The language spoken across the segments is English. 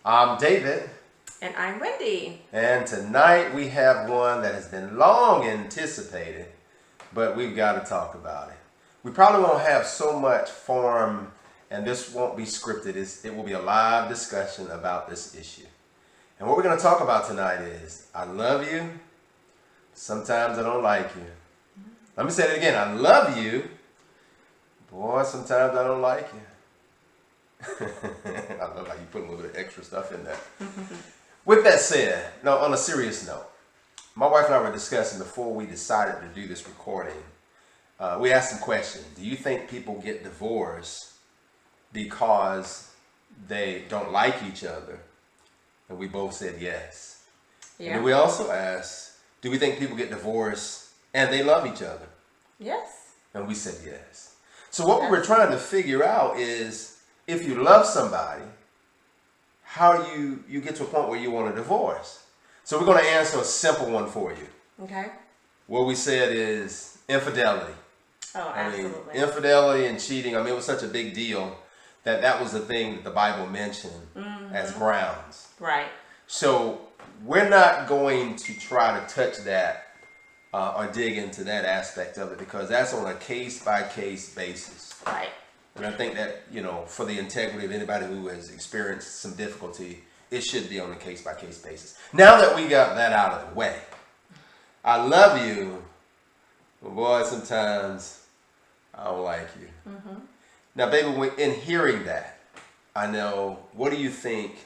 I'm David, And I'm Wendy. and tonight we have one that has been long anticipated, but we've got to talk about it. We probably won't have so much form, and this won't be scripted. It will be a live discussion about this issue. And what we're going to talk about tonight is I love you, sometimes I don't like you. Let me say it again. I love you, boy, sometimes I don't like you. I love how you put a little bit of extra stuff in there. With that said, no, on a serious note, my wife and I were discussing before we decided to do this recording. We asked some questions. Do you think people get divorced because they don't like each other? And we both said yes. And then we also asked, do we think people get divorced and they love each other? Yes. And we said yes. So what we were trying to figure out is if you love somebody, how you get to a point where you want a divorce. So we're going to answer a simple one for you. Okay. What we said is infidelity. Oh, absolutely. Infidelity and cheating. It was such a big deal that was the thing that the Bible mentioned as grounds. Right. So we're not going to try to touch that or dig into that aspect of it because that's on a case-by-case basis. Right. And I think that, for the integrity of anybody who has experienced some difficulty, it should be on a case-by-case basis. Now that we got that out of the way, I love you, but boy, sometimes I don't like you. Mm-hmm. Now, baby, in hearing that, I know, what do you think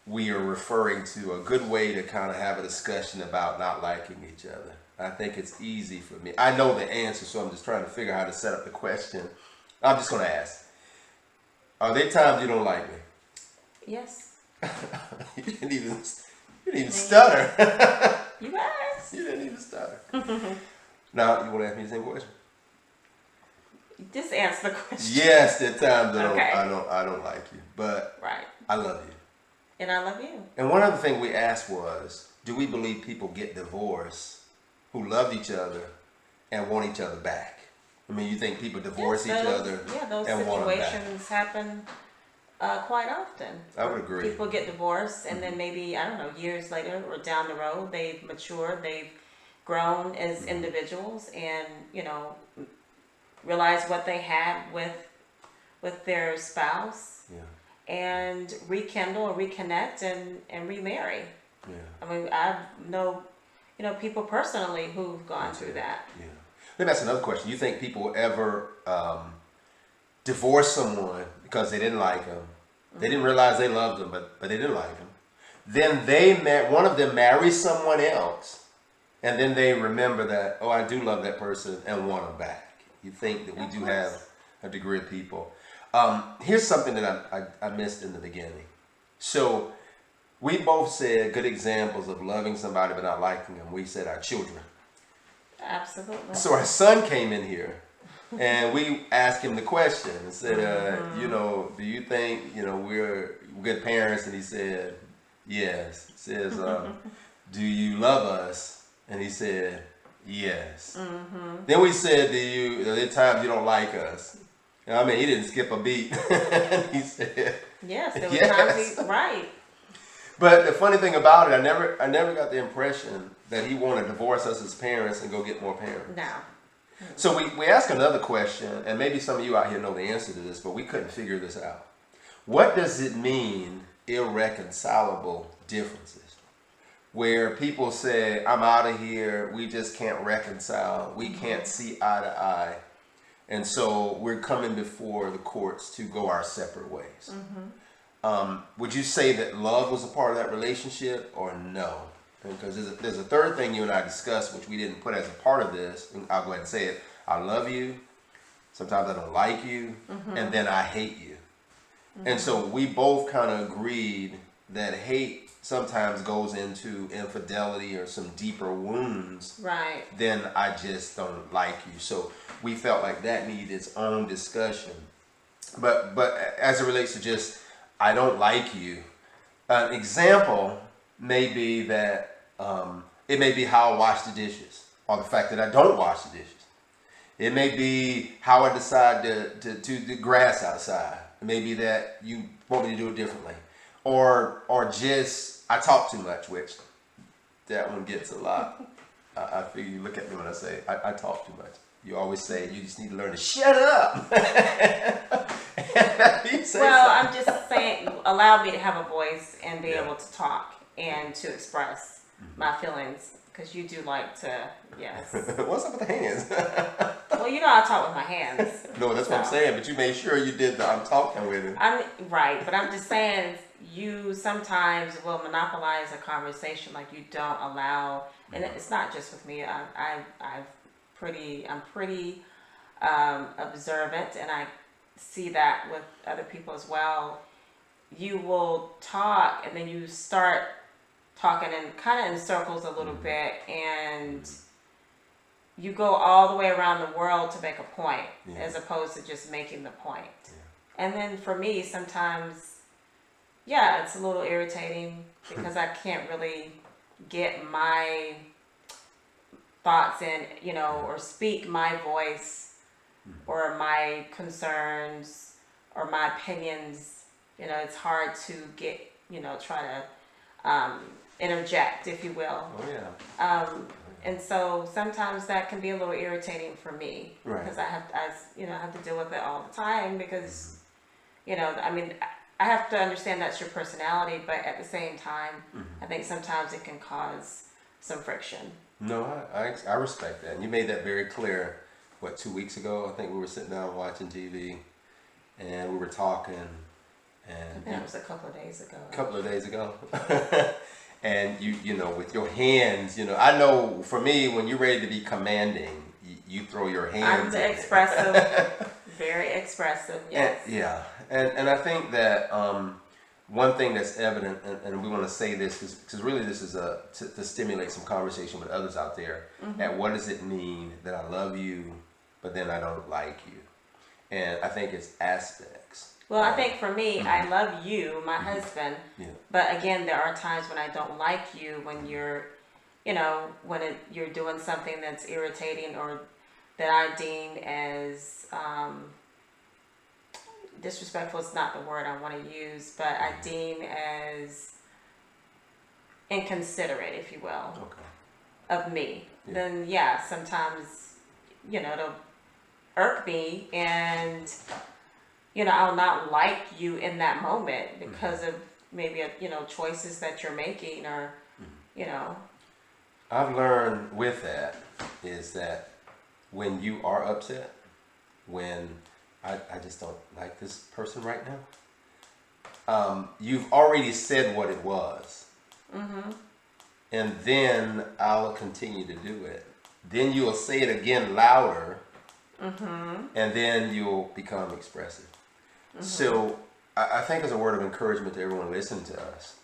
we are referring to, a good way to kind of have a discussion about not liking each other? I think it's easy for me. I know the answer, so I'm just trying to figure out how to set up the question. I'm just going to ask. Are there times you don't like me? Yes. You didn't even stutter. You asked. You didn't even stutter. Now, you want to ask me the same question? Just answer the question. Yes, there are times that Okay. I don't like you, but Right. I love you. And I love you. And one other thing we asked was, do we believe people get divorced who loved each other and want each other back? You think people divorce each other those and want them back? situations happen quite often. I would agree. People get divorced and then maybe, I don't know, years later or down the road, they've matured, they've grown as individuals and, realize what they had with their spouse. Yeah. And rekindle or reconnect and remarry. Yeah. I know, people personally who've gone through that. Yeah. Let me ask another question. You think people ever divorce someone because they didn't like them? They didn't realize they loved them, but they didn't like them. Then one of them marries someone else, and then they remember that, oh, I do love that person, and want them back. You think that we do have a degree of people. Here's something that I missed in the beginning. So we both said good examples of loving somebody but not liking them. We said our children. Absolutely. So our son came in here and we asked him the question and said, do you think, we're good parents? And he said, yes. He says, do you love us? And he said, yes. Mm-hmm. Then we said, are there times you don't like us? He didn't skip a beat. He said, yes, there were times right. But the funny thing about it, I never got the impression that he wanted to divorce us as parents and go get more parents. No. So we asked another question, and maybe some of you out here know the answer to this, but we couldn't figure this out. What does it mean, irreconcilable differences? Where people say, I'm out of here, we just can't reconcile, we can't see eye to eye, and so we're coming before the courts to go our separate ways. Mm-hmm. Would you say that love was a part of that relationship, or no? Because there's a third thing you and I discussed, which we didn't put as a part of this. I'll go ahead and say it. I love you. Sometimes I don't like you. Mm-hmm. And then I hate you. Mm-hmm. And so we both kind of agreed that hate sometimes goes into infidelity or some deeper wounds. Right. Then I just don't like you. So we felt like that needed its own discussion. But as it relates to just, I don't like you, an example may be that it may be how I wash the dishes, or the fact that I don't wash the dishes. It may be how I decide to do the grass outside. It may be that you want me to do it differently. or just I talk too much, which that one gets a lot. I figure you look at me when I say I talk too much. You always say you just need to learn to shut up. You say Well, something. I'm just saying, allow me to have a voice and be Yeah. able to talk and to express my feelings, because you do like to, yes. What's up with the hands? Well, you know I talk with my hands. No, that's what I'm So, saying. But you made sure you did the I'm talking with it. I'm right, but I'm just saying you sometimes will monopolize a conversation, like you don't allow, and it's not just with me. I'm pretty observant, and I see that with other people as well. You will talk, and then you start talking and kind of in circles a little bit, and you go all the way around the world to make a point, Yeah. as opposed to just making the point. Yeah. And then for me, sometimes, yeah, it's a little irritating because I can't really get my thoughts in, or speak my voice or my concerns or my opinions. It's hard to get, try to interject, if you will. Oh yeah. And so sometimes that can be a little irritating for me, Right. because I have to deal with it all the time, because, I mean, I have to understand that's your personality, but at the same time, I think sometimes it can cause some friction. No, I respect that. And you made that very clear. What, 2 weeks ago? I think we were sitting down watching TV, and we were talking, I and think that was a couple of days ago. a couple of days ago. And you know, with your hands, I know for me, when you're ready to be commanding, you throw your hands. I'm in expressive, very expressive, yes. And I think that one thing that's evident, and we want to say this because really this is to stimulate some conversation with others out there. At what does it mean that I love you, but then I don't like you? And I think it's aspects. Well, I think for me, I love you, my husband, Yeah. but again, there are times when I don't like you, when you're, you're doing something that's irritating or that I deem as disrespectful is not the word I want to use, but I deem as inconsiderate, if you will, of me. Yeah. Then yeah, sometimes, it'll irk me, and I'll not like you in that moment because of maybe choices that you're making, or I've learned with that is that when you are upset, when I just don't like this person right now, you've already said what it was. And then I'll continue to do it. Then you'll say it again louder, and then you'll become expressive. So I think as a word of encouragement to everyone listening to us,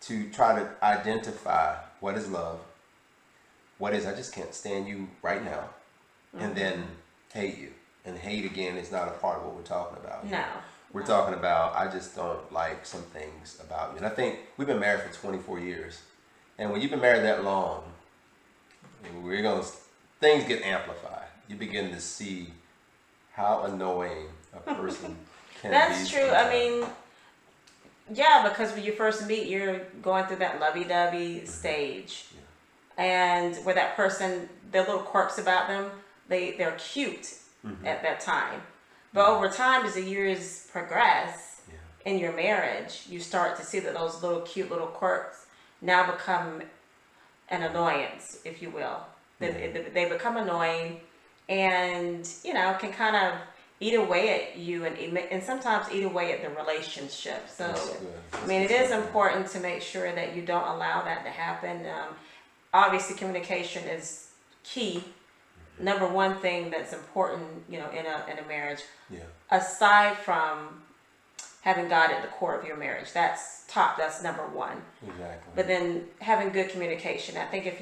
to try to identify what is love, what is I just can't stand you right now, and then hate you. And hate, again, is not a part of what we're talking about. no. We're talking about I just don't like some things about you. And I think we've been married for 24 years. And when you've been married that long, things get amplified. You begin to see how annoying a person can be. That's true. sometimes. I mean, yeah, because when you first meet, you're going through that lovey-dovey stage. And where that person, their little quirks about them, they're cute at that time. But over time, as the years progress in your marriage, you start to see that those little cute little quirks now become an annoyance, if you will. They become annoying, and can kind of eat away at you, and sometimes eat away at the relationship. So, I mean, it is important to make sure that you don't allow that to happen. Obviously, communication is key. Number one thing that's important, in a marriage. Yeah. Aside from having God at the core of your marriage, that's top. That's number one. Exactly. But then having good communication. I think if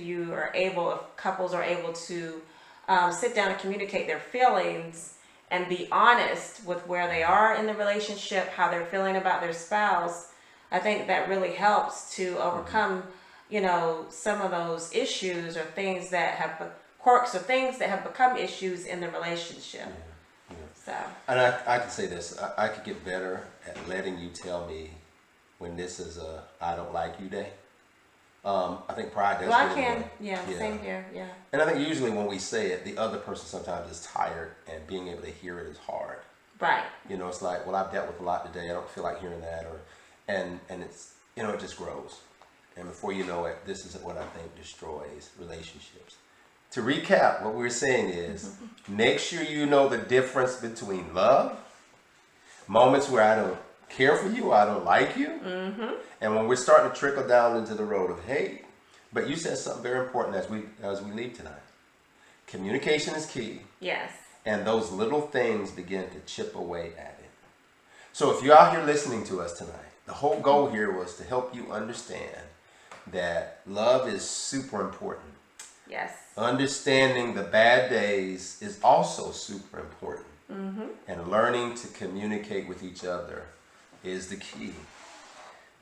couples are able to sit down and communicate their feelings and be honest with where they are in the relationship, how they're feeling about their spouse, I think that really helps to overcome, some of those issues or things that have quirks or things that have become issues in the relationship. So. And I can say this, I could get better at letting you tell me when this is a I don't like you day. I think pride does. Well, I get in the can. way. Yeah, same here. Yeah. And I think usually when we say it, the other person sometimes is tired, and being able to hear it is hard. Right. You know, it's like, well, I've dealt with a lot today. I don't feel like hearing that, and it's, it just grows, and before you know it, this is what I think destroys relationships. To recap, what we're saying is, make sure you know the difference between love, moments where I don't care for you, I don't like you, and when we're starting to trickle down into the road of hate. But you said something very important as we leave tonight. Communication is key. Yes. And those little things begin to chip away at it. So if you're out here listening to us tonight, the whole goal here was to help you understand that love is super important. Yes. Understanding the bad days is also super important. And learning to communicate with each other is the key.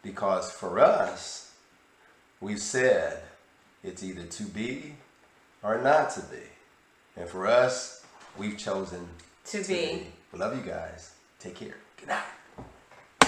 Because for us, we've said it's either to be or not to be. And for us, we've chosen To be. We love you guys. Take care. Good night.